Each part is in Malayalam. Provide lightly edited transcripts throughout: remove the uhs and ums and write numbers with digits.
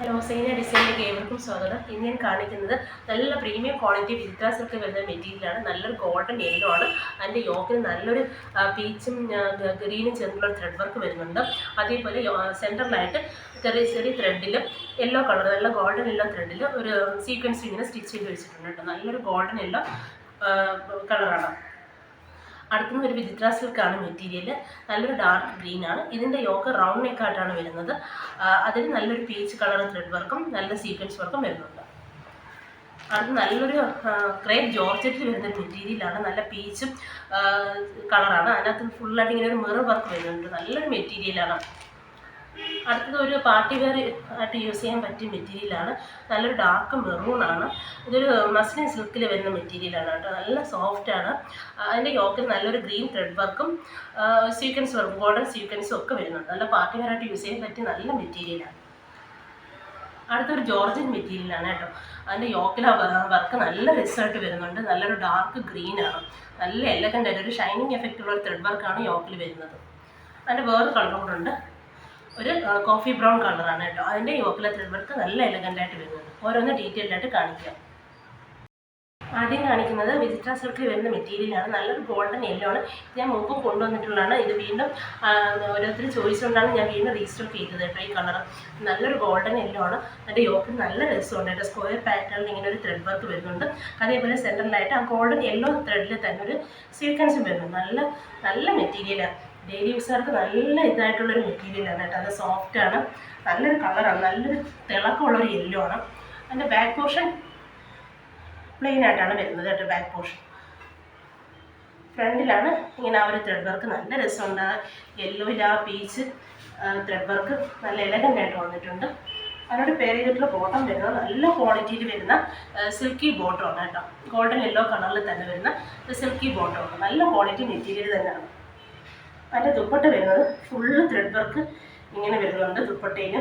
ഹലോ, സൈന ഡിസൈനിലേക്ക് ഏവർക്കും സ്വാഗതം. ഇന്ന് ഞാൻ കാണിക്കുന്നത് നല്ല പ്രീമിയം ക്വാളിറ്റി വിചിത്ര സിൽക്ക് വരുന്ന മെറ്റീരിയലാണ്. നല്ലൊരു ഗോൾഡൻ യെല്ലോ ആണ്. അതിൻ്റെ യോക്കിന് നല്ലൊരു പീച്ചും ഗ്രീനും ചേർന്നുള്ള ത്രെഡ് വർക്ക് വരുന്നുണ്ട്. അതേപോലെ സെൻറ്ററിലായിട്ട് ചെറിയ ചെറിയ ത്രെഡിൽ യെല്ലോ കളർ, നല്ല ഗോൾഡൻ യെല്ലോ ത്രെഡിൽ ഒരു സീക്വൻസ് ഇങ്ങനെ സ്റ്റിച്ച് ചെയ്ത് വെച്ചിട്ടുണ്ട് കേട്ടോ. നല്ലൊരു ഗോൾഡൻ യെല്ലോ കളറാണ്. അടുത്തുനിന്ന് ഒരു വിചിത്ര സിൽക്കാണ് മെറ്റീരിയൽ. നല്ലൊരു ഡാർക്ക് ഗ്രീൻ ആണ്. ഇതിൻ്റെ യോക്ക് റൗണ്ട് നെക്കായിട്ടാണ് വരുന്നത്. അതിൽ നല്ലൊരു പീച്ച് കളർ ത്രെഡ് വർക്കും നല്ല സീക്വൻസ് വർക്കും വരുന്നുണ്ട്. അടുത്ത് നല്ലൊരു ക്രേപ്പ് ജോർജറ്റിൽ വരുന്നൊരു മെറ്റീരിയലാണ്. നല്ല പീച്ചും കളറാണ്. അതിനകത്ത് ഫുള്ളായിട്ട് ഇങ്ങനെ ഒരു മിറർ വർക്ക് വരുന്നുണ്ട്. നല്ലൊരു മെറ്റീരിയലാണ്. അടുത്തത് ഒരു പാർട്ടി വെയർ ആയിട്ട് യൂസ് ചെയ്യാൻ പറ്റിയ മെറ്റീരിയലാണ്. നല്ലൊരു ഡാർക്ക് മെറൂണാണ്. ഇതൊരു മസ്ലിൻ സിൽക്കിൽ വരുന്ന മെറ്റീരിയലാണ് കേട്ടോ. നല്ല സോഫ്റ്റാണ്. അതിൻ്റെ യോക്കിൽ നല്ലൊരു ഗ്രീൻ ത്രെഡ് വർക്കും സീക്വൻസ് വർക്കും ഗോൾഡൻ സീക്വൻസും ഒക്കെ വരുന്നുണ്ട്. നല്ല പാർട്ടി വെയർ ആയിട്ട് യൂസ് ചെയ്യാൻ പറ്റിയ നല്ല മെറ്റീരിയലാണ്. അടുത്തൊരു ജോർജൻ മെറ്റീരിയലാണ് കേട്ടോ. അതിൻ്റെ യോക്കിൽ വർക്ക് നല്ല രസമായിട്ട് വരുന്നുണ്ട്. നല്ലൊരു ഡാർക്ക് ഗ്രീനാണ്. നല്ല എലഗൻ്റ് ആയിട്ട് ഒരു ഷൈനിങ് എഫക്റ്റ് ഉള്ള ഒരു ത്രെഡ് വർക്കാണ് യോക്കിൽ വരുന്നത്. അതിൻ്റെ വേറൊരു കളർ കൂടെ ഉണ്ട്. ഒരു കോഫി ബ്രൗൺ കളറാണ് കേട്ടോ. അതിൻ്റെ യോക്കിലെ ത്രെഡ് വർക്ക് നല്ല എലഗൻ്റായിട്ട് വരുന്നുണ്ട്. ഓരോന്ന് ഡീറ്റെയിൽഡായിട്ട് കാണിക്കാം. ആദ്യം കാണിക്കുന്നത് വിചിത്ര സിൽക്കിൽ വരുന്ന മെറ്റീരിയലാണ്. നല്ലൊരു ഗോൾഡൻ യെല്ലോ ആണ്. ഞാൻ മുമ്പും കൊണ്ടുവന്നിട്ടുള്ളതാണ്. ഇത് വീണ്ടും ഓരോരുത്തർ ചോദിച്ചുകൊണ്ടാണ് ഞാൻ വീണ്ടും റീസ്റ്റോക്ക് ചെയ്തത് കേട്ടോ. ഈ കളർ നല്ലൊരു ഗോൾഡൻ യെല്ലോ ആണ്. അതിൻ്റെ യോക്കിൽ നല്ല രസമുണ്ട് കേട്ടോ. സ്ക്വയർ പാറ്റേണിൽ ഇങ്ങനെ ഒരു ത്രെഡ് വർക്ക് വരുന്നുണ്ട്. അതേപോലെ സെൻറ്ററിലായിട്ട് ആ ഗോൾഡൻ യെല്ലോ ത്രെഡിൽ തന്നെ ഒരു സീക്വൻസും വരുന്നുണ്ട്. നല്ല മെറ്റീരിയലാണ്. ഡെയിലി യൂസുകാർക്ക് നല്ല ഇതായിട്ടുള്ളൊരു മെറ്റീരിയലാണ് കേട്ടോ. അത് സോഫ്റ്റാണ്. നല്ലൊരു കളറാണ്. നല്ലൊരു തിളക്കമുള്ളൊരു യെല്ലോ ആണ്. അതിൻ്റെ ബാക്ക് പോർഷൻ പ്ലെയിൻ ആയിട്ടാണ് വരുന്നത് കേട്ടോ. ബാക്ക് പോർഷൻ ഫ്രണ്ടിലാണ് ഇങ്ങനെ ആ ഒരു ത്രെഡ് വർക്ക് നല്ല രസമുണ്ട്. യെല്ലോയിൽ ആ പീച്ച് ത്രെഡ് വർക്ക് നല്ല എലഗൻ്റായിട്ട് വന്നിട്ടുണ്ട്. അതിനോട് പേര് ചെയ്തിട്ടുള്ള ബോട്ടം വരുന്നത് നല്ല ക്വാളിറ്റിയിൽ വരുന്ന സിൽക്കി ബോട്ടമാണ് കേട്ടോ. ഗോൾഡൻ യെല്ലോ കളറിൽ തന്നെ വരുന്ന സിൽക്കി ബോട്ടമാണ്. നല്ല ക്വാളിറ്റി മെറ്റീരിയൽ തന്നെയാണ്. അതിൻ്റെ ദുപ്പട്ട വരുന്നത് ഫുള്ള് ത്രെഡ് വർക്ക് ഇങ്ങനെ വരുന്നുണ്ട്. ദുപ്പട്ടയിൽ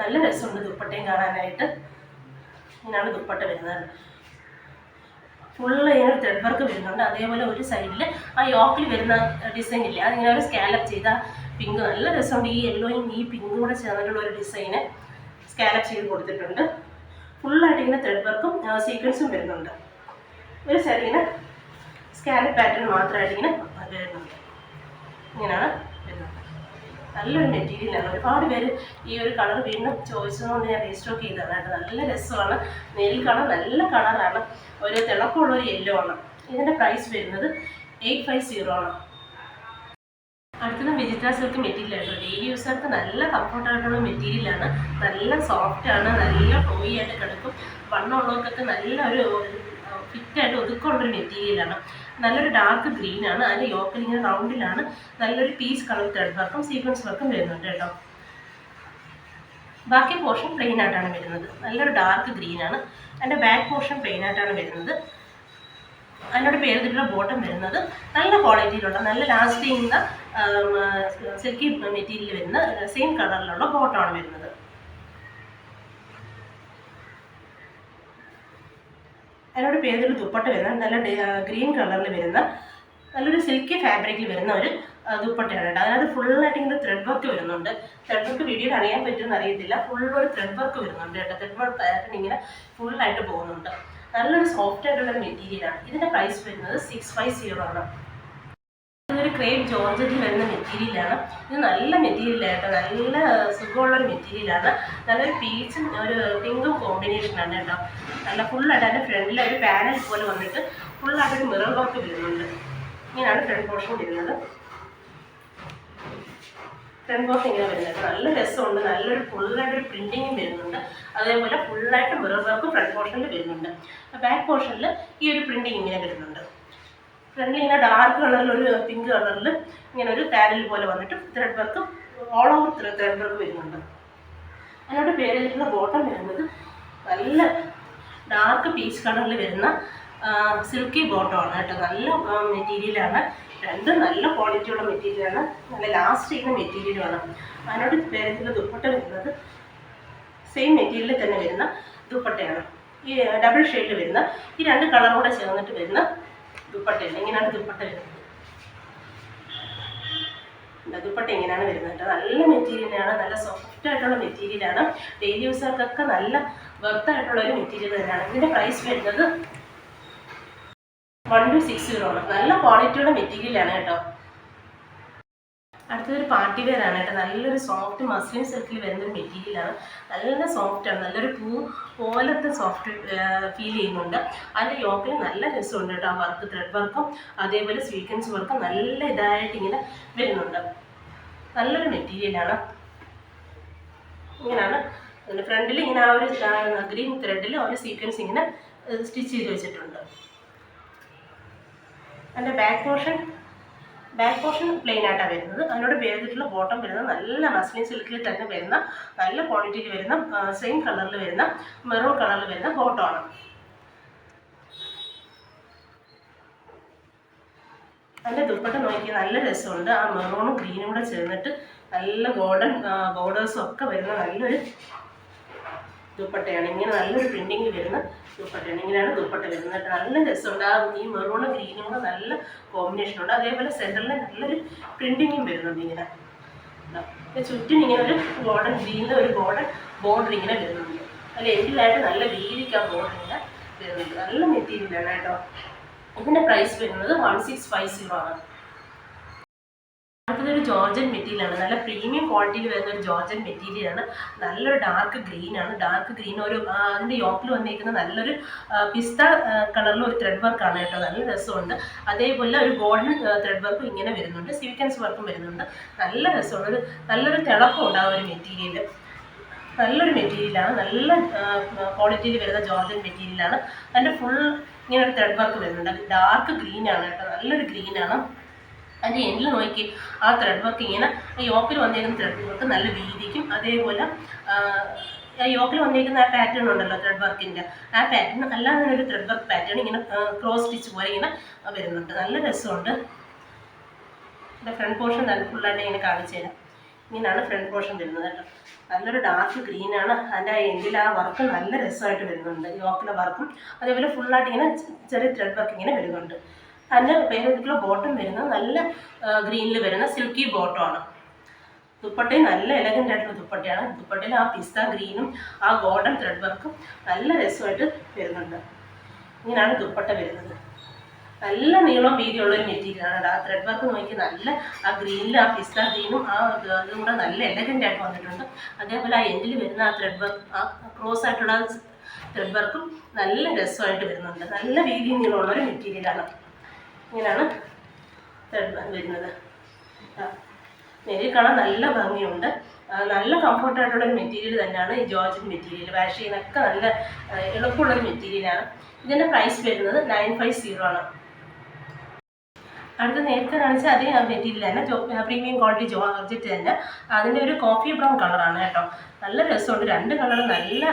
നല്ല രസമുണ്ട്. ദുപ്പട്ടയും കാണാനായിട്ട് ഇങ്ങനെയാണ് ദുപ്പട്ട വരുന്നത്. ഫുള്ള് ഇങ്ങനെ ത്രെഡ് വർക്ക് വരുന്നുണ്ട്. അതേപോലെ ഒരു സൈഡിൽ ആ യോക്കിൽ വരുന്ന ഡിസൈൻ ഇല്ലേ, അതിങ്ങനെ ഒരു സ്കാലപ്പ് ചെയ്ത പിങ്ക് നല്ല രസമുണ്ട്. ഈ യെല്ലോയും ഈ പിങ്കും കൂടെ ചേർന്നിട്ടുള്ള ഒരു ഡിസൈന് സ്കാലപ്പ് ചെയ്ത് കൊടുത്തിട്ടുണ്ട്. ഫുള്ളായിട്ട് ഇങ്ങനെ ത്രെഡ് വർക്കും സീക്വൻസും വരുന്നുണ്ട്. ഒരു സൈഡ് ഇങ്ങനെ സ്കാലപ്പ് പാറ്റേൺ മാത്രമായിട്ട് ഇങ്ങനെ വരുന്നുണ്ട്. ഇങ്ങനെയാണ് വരുന്നത്. നല്ലൊരു മെറ്റീരിയലാണ്. ഒരുപാട് പേര് ഈ ഒരു കളർ വീണ്ടും ചോദിച്ചതുകൊണ്ട് ഞാൻ റീസ്റ്റോക്ക് ചെയ്തതാണ്. നല്ല രസമാണ്. നെയിൽ കളർ നല്ല കളറാണ്. ഒരു തിളക്കമുള്ളൊരു യെല്ലോ ആണ്. ഇതിൻ്റെ പ്രൈസ് വരുന്നത് 850 ആണ്. അടുത്തത് വിചിത്ര സിൽക്ക് മെറ്റീരിയലാണ്. ഡെയിലി യൂസർക്ക് നല്ല കംഫർട്ടായിട്ടുള്ള മെറ്റീരിയലാണ്. നല്ല സോഫ്റ്റാണ്. നല്ല ഫ്ലോയി ആയിട്ട് കിടക്കും. വണ്ണമുള്ളവർക്കൊക്കെ നല്ലൊരു ഫിറ്റായിട്ട് ഒതുക്കമുള്ളൊരു മെറ്റീരിയലാണ്. നല്ലൊരു ഡാർക്ക് ഗ്രീനാണ്. അതിൻ്റെ യോക്കിൽ ഇങ്ങനെ റൗണ്ടിലാണ് നല്ലൊരു പീച്ച് കളർ ത്രെഡ് വർക്കും സീക്വൻസ് വർക്കും വരുന്നുണ്ട് കേട്ടോ. ബാക്കി പോർഷൻ പ്ലെയിൻ ആയിട്ടാണ് വരുന്നത്. നല്ലൊരു ഡാർക്ക് ഗ്രീനാണ്. അതിൻ്റെ ബാക്ക് പോർഷൻ പ്ലെയിൻ ആയിട്ടാണ് വരുന്നത്. അതിനോട് പേരിട്ടുള്ള ബോട്ടം വരുന്നത് നല്ല ക്വാളിറ്റിയിലുള്ള നല്ല ലാസ്റ്റ് ചെയ്യുന്ന സിൽക്കി മെറ്റീരിയൽ വരുന്ന സെയിം കളറിലുള്ള ബോട്ടമാണ് വരുന്നത്. അതിനോട് പേരിൽ ദുപ്പട്ട വരുന്ന നല്ല ഗ്രീൻ കളറിൽ വരുന്ന നല്ലൊരു സിൽക്കി ഫാബ്രിക്കിൽ വരുന്ന ഒരു ദുപ്പട്ടയാണ് കേട്ടോ. അതിനകത്ത് ഫുള്ളായിട്ട് ഇങ്ങനെ ത്രെഡ് വർക്ക് വരുന്നുണ്ട്. ത്രെഡ് വർക്ക് വീഡിയോയിൽ അറിയാൻ പറ്റുമെന്ന് അറിയത്തില്ല. ഫുള്ളൊരു ത്രെഡ് വർക്ക് വരുന്നുണ്ട് കേട്ടോ. ത്രെഡ് വർക്ക് പാറ്റേൺ ഇങ്ങനെ ഫുള്ളായിട്ട് പോകുന്നുണ്ട്. നല്ലൊരു സോഫ്റ്റ് ആയിട്ടുള്ളൊരു മെറ്റീരിയലാണ്. ഇതിൻ്റെ പ്രൈസ് വരുന്നത് 650 ആണ്. ഇതൊരു ക്രേപ്പ് ജോർജറ്റിൽ വരുന്ന മെറ്റീരിയലാണ്. ഇത് നല്ല മെറ്റീരിയലായിട്ട് നല്ല സുഖമുള്ളൊരു മെറ്റീരിയലാണ്. നല്ലൊരു പീച്ചും ഒരു പിങ്കും കോമ്പിനേഷനാണ് കേട്ടോ. നല്ല ഫുള്ളായിട്ട് അതിൻ്റെ ഫ്രണ്ടിൽ ഒരു പാനൽ പോലെ വന്നിട്ട് ഫുള്ളായിട്ടൊരു മിറർ വർക്ക് വരുന്നുണ്ട്. ഇങ്ങനെയാണ് ഫ്രണ്ട് പോർഷൻ വരുന്നത്. ഫ്രണ്ട് പോർഷൻ ഇങ്ങനെ വരുന്നത് നല്ല രസമുണ്ട്. നല്ലൊരു ഫുള്ളായിട്ടൊരു പ്രിൻറ്റിങ്ങും വരുന്നുണ്ട്. അതേപോലെ ഫുള്ളായിട്ട് മിറർ വർക്ക് ഫ്രണ്ട് പോർഷനിൽ വരുന്നുണ്ട്. ബാക്ക് പോർഷനിൽ ഈ ഒരു പ്രിൻറ്റിങ് ഇങ്ങനെ വരുന്നുണ്ട്. ഫ്രണ്ടിൽ ഇങ്ങനെ ഡാർക്ക് കളറിൽ ഒരു പിങ്ക് കളറിൽ ഇങ്ങനെ ഒരു പാനൽ പോലെ വന്നിട്ട് thread work all over thread work വരുന്നുണ്ട്. അതിനോട് പേര് ചെയ്തിട്ടുള്ള ബോട്ടം വരുന്നത് നല്ല ഡാർക്ക് പീച്ച് കളറിൽ വരുന്ന സിൽക്കി ബോട്ടമാണ് കേട്ടോ. നല്ല മെറ്റീരിയലാണ്. രണ്ടും നല്ല ക്വാളിറ്റിയുള്ള മെറ്റീരിയലാണ്. നല്ല ലാസ്റ്റ് ചെയ്യുന്ന മെറ്റീരിയലുമാണ്. അതിനോട് പേര് ചെയ്തിട്ടുള്ള ദുപ്പട്ട വരുന്നത് സെയിം മെറ്റീരിയലിൽ തന്നെ വരുന്ന ദുപ്പട്ടയാണ്. ഈ ഡബിൾ ഷെയ്ഡിൽ വരുന്ന ഈ രണ്ട് കളറും കൂടെ ചേർന്നിട്ട് വരുന്ന ദുപ്പട്ടയാണ്. ഇങ്ങനെയാണ് ദുപ്പട്ട വരുന്നത്. ദുപ്പട്ട ഇങ്ങനെയാണ് വരുന്നത് കേട്ടോ. നല്ല മെറ്റീരിയലാണ്, നല്ല സോഫ്റ്റ് ആയിട്ടുള്ള മെറ്റീരിയലാണ്. ഡെയിലി യൂസർക്കൊക്കെ നല്ല വെർത്തായിട്ടുള്ള ഒരു മെറ്റീരിയൽ തന്നെയാണ്. ഇതിൻ്റെ പ്രൈസ് വരുന്നത് 1260 ആണ്. നല്ല ക്വാളിറ്റിയുള്ള മെറ്റീരിയലാണ് കേട്ടോ. അടുത്തൊരു പാർട്ടി വെയർ ആണ് കേട്ടോ. നല്ലൊരു സോഫ്റ്റ് മസ്ലിൻ സിൽക്കിൽ വരുന്നൊരു മെറ്റീരിയലാണ്. നല്ല സോഫ്റ്റാണ്, നല്ലൊരു പൂ പോലത്തെ സോഫ്റ്റ് ഫീൽ ചെയ്യുന്നുണ്ട്. അതിൻ്റെ യോക്കിൽ നല്ല രസമുണ്ട് കേട്ടോ. ആ വർക്ക്, ത്രെഡ് വർക്കും അതേപോലെ സ്വീക്വൻസ് വർക്കും നല്ല ഇതായിട്ട് ഇങ്ങനെ വരുന്നുണ്ട്. നല്ലൊരു മെറ്റീരിയലാണ്. ഇങ്ങനെയാണ് അതിൻ്റെ ഫ്രണ്ടിൽ ഇങ്ങനെ ആ ഒരു ഗ്രീൻ ത്രെഡിൽ ഒരു സീക്വൻസ് ഇങ്ങനെ സ്റ്റിച്ച് ചെയ്ത് വെച്ചിട്ടുണ്ട്. അതിൻ്റെ ബാക്ക് പോർഷൻ പ്ലെയിൻ ആയിട്ടാണ് വരുന്നത്. അതിനോട് പേരിട്ടുള്ള ബോട്ടം വരുന്നത് നല്ല മസ്ലിൻ സിൽക്കിൽ തന്നെ വരുന്ന നല്ല ക്വാളിറ്റിയിൽ വരുന്ന സെയിം കളറിൽ വരുന്ന മെറൂൺ കളറിൽ വരുന്ന ബോട്ടമാണ്. അതിൻ്റെ ദുപ്പട്ട നോക്കി നല്ല രസമുണ്ട്. ആ മെറൂണും ഗ്രീനും കൂടെ ചേർന്നിട്ട് നല്ല ഗോൾഡൻ ബോർഡേഴ്സും ഒക്കെ വരുന്ന നല്ലൊരു ദുപ്പട്ടയാണ്. ഇങ്ങനെ നല്ലൊരു പ്രിൻറ്റിങ് വരുന്ന ദുപ്പട്ടയാണ്. ഇങ്ങനെയാണ് ദുപ്പട്ട വരുന്നത്. നല്ല രസമുണ്ട്. ആ ഈ മെറൂണും ഗ്രീനും കൂടെ നല്ല കോമ്പിനേഷനുണ്ട്. അതേപോലെ സെൻറ്ററിൽ നല്ലൊരു പ്രിൻറ്റിങ്ങും വരുന്നുണ്ട്. ഇങ്ങനെ ചുറ്റും ഇങ്ങനെ ഒരു ഗോൾഡൻ ഗ്രീനിൽ ഒരു ഗോൾഡൻ ബോർഡർ ഇങ്ങനെ വരുന്നുണ്ട്. അതിൽ എൻഡിലായിട്ട് നല്ല വീതിക്ക് ആ ബോർഡർ ഇങ്ങനെ വരുന്നുണ്ട്. നല്ല മെറ്റീരിയലാണ് കേട്ടോ. ഇതിൻ്റെ പ്രൈസ് വരുന്നത് 1650 ആണ്. അടുത്തതൊരു ജോർജൻ മെറ്റീരിയലാണ്. നല്ല പ്രീമിയം ക്വാളിറ്റിയിൽ വരുന്ന ഒരു ജോർജൻ മെറ്റീരിയലാണ്. നല്ലൊരു ഡാർക്ക് ഗ്രീനാണ്. ഡാർക്ക് ഗ്രീൻ ഒരു അതിൻ്റെ യോക്കിൽ വന്നിരിക്കുന്ന നല്ലൊരു പിസ്ത കളറിൽ ഒരു ത്രെഡ് വർക്കാണ് കേട്ടോ. നല്ല രസമുണ്ട്. അതേപോലെ ഒരു ഗോൾഡൻ ത്രെഡ് വർക്കും ഇങ്ങനെ വരുന്നുണ്ട്. സീക്വൻസ് വർക്കും വരുന്നുണ്ട്. നല്ല രസമുണ്ട്. നല്ലൊരു തിളക്കം ഉണ്ടാകും ഒരു മെറ്റീരിയൽ. നല്ലൊരു മെറ്റീരിയലാണ്. നല്ല ക്വാളിറ്റിയിൽ വരുന്ന ജോർജൻ മെറ്റീരിയലാണ്. അതിൻ്റെ ഫുൾ ഇങ്ങനെ ഒരു ത്രെഡ് വർക്ക് വരുന്നുണ്ട്. ഡാർക്ക് ഗ്രീനാണ് കേട്ടോ. നല്ലൊരു ഗ്രീനാണ്. അതിൻ്റെ എൻഡിൽ നോക്കി ആ ത്രെഡ് വർക്ക് ഇങ്ങനെ യോക്കിൽ വന്നേക്കുന്ന ത്രെഡ് വർക്ക് നല്ല വീതിക്കും അതേപോലെ യോക്കിൽ വന്നേക്കുന്ന ആ പാറ്റേൺ ഉണ്ടല്ലോ ത്രെഡ് വർക്കിൻ്റെ, ആ പാറ്റേൺ അല്ലാതെ ഒരു ത്രെഡ് വർക്ക് പാറ്റേൺ ഇങ്ങനെ ക്രോസ് സ്റ്റിച്ച് പോലെ ഇങ്ങനെ വരുന്നുണ്ട്. നല്ല രസമുണ്ട്. എൻ്റെ ഫ്രണ്ട് പോർഷൻ നല്ല ഫുള്ളായിട്ട് ഇങ്ങനെ കാണിച്ചു തരാം. ഇങ്ങനെയാണ് ഫ്രണ്ട് പോർഷൻ വരുന്നത് കേട്ടോ. നല്ലൊരു ഡാർക്ക് ഗ്രീനാണ്. അതിൻ്റെ എൻഡിൽ ആ വർക്ക് നല്ല രസമായിട്ട് വരുന്നുണ്ട്. യോക്കിലെ വർക്കും അതേപോലെ ഫുള്ളായിട്ട് ഇങ്ങനെ ചെറിയ ത്രെഡ് വർക്ക് ഇങ്ങനെ വരുന്നുണ്ട്. അതിൻ്റെ പേരിട്ടുള്ള ബോട്ടം വരുന്നത് നല്ല ഗ്രീനിൽ വരുന്ന സിൽക്കി ബോട്ടമാണ്. ദുപ്പട്ടയും നല്ല എലഗൻ്റ് ആയിട്ടുള്ള ദുപ്പട്ടയാണ്. ദുപ്പട്ടയിൽ ആ പിസ്ത ഗ്രീനും ആ ഗോൾഡൻ ത്രെഡ് വർക്കും നല്ല രസമായിട്ട് വരുന്നുണ്ട്. ഇങ്ങനെയാണ് ദുപ്പട്ട വരുന്നത്. നല്ല നീളം വീതിയുള്ളൊരു മെറ്റീരിയലാണ്. ആ ത്രെഡ് വർക്ക് നോക്കി നല്ല ആ ഗ്രീനിൽ ആ പിസ്ത ഗ്രീനും ആ ഇതും കൂടെ നല്ല എലഗൻ്റ് ആയിട്ട് വന്നിട്ടുണ്ട്. അതേപോലെ ആ എൻഡിൽ വരുന്ന ആ ത്രെഡ് വർക്ക് ആ ക്രോസ് ആയിട്ടുള്ള ത്രെഡ് വർക്കും നല്ല രസമായിട്ട് വരുന്നുണ്ട്. നല്ല വീതി നീളമുള്ളൊരു മെറ്റീരിയലാണ്. ഇങ്ങനെയാണ് ത്രെഡ് വരുന്നത്. നേരിൽ കാണാൻ നല്ല ഭംഗിയുണ്ട്. നല്ല കംഫർട്ടായിട്ടുള്ളൊരു മെറ്റീരിയൽ തന്നെയാണ് ഈ ജോർജൻ മെറ്റീരിയൽ. വാഷ് ചെയ്യാനൊക്കെ നല്ല എളുപ്പമുള്ളൊരു മെറ്റീരിയലാണ്. ഇതിൻ്റെ പ്രൈസ് വരുന്നത് 950 ആണ്. അടുത്ത നേരത്തെ കാണിച്ചാൽ അതേ മെറ്റീരിയൽ തന്നെ, പ്രീമിയം ക്വാളിറ്റി ജോർജറ്റ് തന്നെ. അതിൻ്റെ ഒരു കോഫി ബ്രൗൺ കളറാണ് കേട്ടോ. നല്ല രസമുണ്ട്. രണ്ട് കളർ നല്ല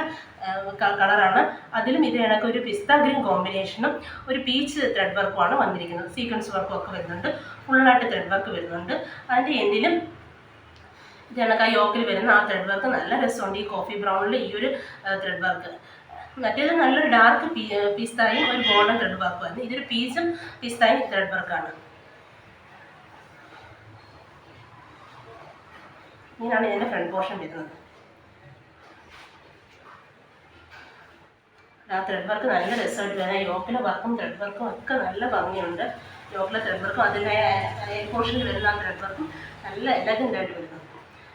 കളറാണ്. അതിലും ഇത് കണക്ക് ഒരു പിസ്ത ഗ്രീൻ കോമ്പിനേഷനും ഒരു പീച്ച് ത്രെഡ് വർക്കുമാണ് വന്നിരിക്കുന്നത്. സീക്വൻസ് വർക്കും ഒക്കെ വരുന്നുണ്ട്. ഫുള്ളായിട്ട് ത്രെഡ് വർക്ക് വരുന്നുണ്ട്. അതിൻ്റെ എൻഡിലും ഇത് കണക്ക് ആ യോക്കിൽ വരുന്ന ആ ത്രെഡ് വർക്ക് നല്ല രസമുണ്ട്. ഈ കോഫി ബ്രൗണിൽ ഈ ഒരു ത്രെഡ് വർക്ക്. മറ്റേത് നല്ലൊരു ഡാർക്ക് പിസ്തായും ഒരു ഗോൾഡൻ ത്രെഡ് വർക്കുമാണ്. ഇതൊരു പീച്ചും പിസ്തായും ത്രെഡ് വർക്കാണ്. ഇങ്ങനെയാണ് ഇതിൻ്റെ ഫ്രണ്ട് പോർഷൻ വരുന്നത്. ആ ത്രെഡ് വർക്ക് നല്ല രസമായിട്ട് വരാം. യോക്കിലെ വർക്കും ത്രെഡ് വർക്കും ഒക്കെ നല്ല ഭംഗിയുണ്ട്. യോക്കിലെ ത്രെഡ് വർക്കും അതിൻ്റെ പോർഷനിൽ വരുന്ന ആ ത്രെഡ് വർക്കും നല്ല എലഗൻ്റായിട്ട് വരുന്നു.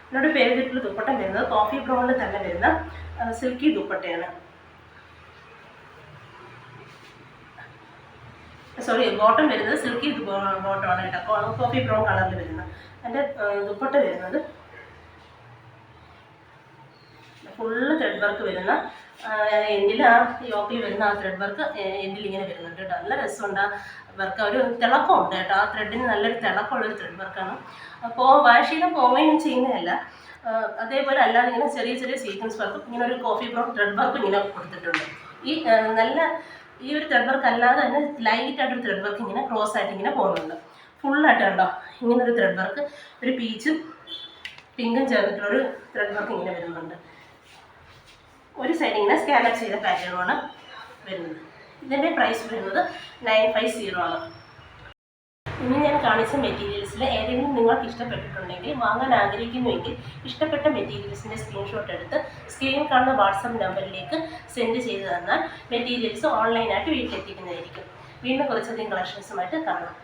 എന്നോട് പേരിട്ടുള്ള ദുപ്പട്ട വരുന്നത് കോഫി ബ്രൗണിൽ തന്നെ വരുന്ന സിൽക്കി ദുപ്പട്ടയാണ്. ബോട്ടം വരുന്നത് സിൽക്കി ബോട്ടമാണ് കേട്ടോ. കോഫി ബ്രൗൺ കളറിൽ വരുന്ന അതിൻ്റെ ദുപ്പട്ട വരുന്നത് ഫുള്ള് ത്രെഡ് വർക്ക് വരുന്ന എൻഡിൽ ആ യോക്കിൽ വരുന്ന ആ ത്രെഡ് വർക്ക് എൻഡിൽ ഇങ്ങനെ വരുന്നുണ്ട് കേട്ടോ. നല്ല രസമുണ്ട്. ആ വർക്ക് ഒരു തിളക്കമുണ്ട് കേട്ടോ. ആ ത്രെഡിന് നല്ലൊരു തിളക്കമുള്ളൊരു ത്രെഡ് വർക്കാണ്. അപ്പോൾ വാഷ് ചെയ്താൽ പോവുകയും ചെയ്യുന്നതല്ല. അതേപോലെ അല്ലാതെ ഇങ്ങനെ ചെറിയ ചെറിയ സീക്വൻസ് വർക്കും ഇങ്ങനെ ഒരു കോഫി ബ്രൗൺ ത്രെഡ് വർക്കും ഇങ്ങനെ കൊടുത്തിട്ടുണ്ട്. ഈ ഒരു ത്രെഡ് വർക്ക് അല്ലാതെ തന്നെ ലൈറ്റായിട്ടൊരു ത്രെഡ് വർക്ക് ഇങ്ങനെ ക്രോസ് ആയിട്ട് ഇങ്ങനെ പോകുന്നുണ്ട്. ഫുള്ളായിട്ട് കണ്ടോ ഇങ്ങനൊരു ത്രെഡ് വർക്ക് ഒരു പീച്ചും പിങ്കും ചേർന്നിട്ടുള്ളൊരു ത്രെഡ് വർക്ക് ഇങ്ങനെ വരുന്നുണ്ട്. ഒരു സൈഡ് ഇങ്ങനെ സ്കാനപ്പ് ചെയ്ത പാറ്റേണാണ് വരുന്നത്. ഇതിൻ്റെ പ്രൈസ് വരുന്നത് 950 ആണ്. ഇനി ഞാൻ കാണിച്ച മെറ്റീരിയൽസിൽ മെറ്റീരിയൽസിൽ ഏതെങ്കിലും നിങ്ങൾക്ക് ഇഷ്ടപ്പെട്ടിട്ടുണ്ടെങ്കിൽ വാങ്ങാൻ ആഗ്രഹിക്കുന്നുവെങ്കിൽ ഇഷ്ടപ്പെട്ട മെറ്റീരിയൽസിൻ്റെ സ്ക്രീൻഷോട്ട് എടുത്ത് സ്ക്രീനിൽ കാണുന്ന വാട്സപ്പ് നമ്പറിലേക്ക് സെൻഡ് ചെയ്ത് തന്നാൽ മെറ്റീരിയൽസ് ഓൺലൈനായിട്ട് വീട്ടിലെത്തിക്കുന്നതായിരിക്കും. വീണ്ടും കുറച്ചധികം കളക്ഷൻസുമായിട്ട് കാണാം.